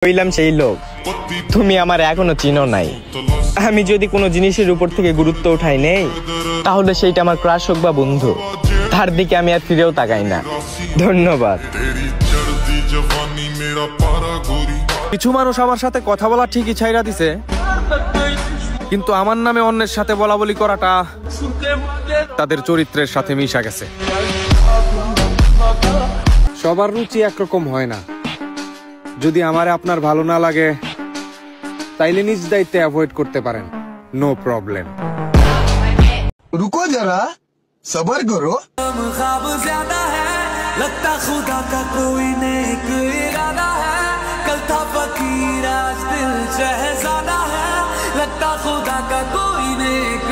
হইলাম সেই লোক তুমি আমার এখনো চিনো নাই। আমি যদি কোনো জিনিসের উপর থেকে গুরুত্ব উঠাই নেই, তাহলে সেইটা আমার ক্রাশ হোক বা বন্ধু, তার দিকে আমি আর ফিরেও তাকাই না। ধন্যবাদ। কিছু মানুষ আমার সাথে কথা বলা ঠিকই ছাইরা দিছে, কিন্তু আমার নামে অন্যের সাথে বলা বলি করাটা তাদের চরিত্রের সাথে মিশা গেছে। সবার রুচি একরকম হয় না। যদি আমারে আপনার ভালো না লাগে, তাইলে নিজ দায়িত্বে অ্যাভয়েড করতে পারেন, নো প্রবলেম। रुको जरा सबर करो। ख्वाब ज्यादा है लगता खुदा का कोई नेक इरादा है, कल था फकीर आज दिल शहजादा है, लगता खुदा का कोई नेक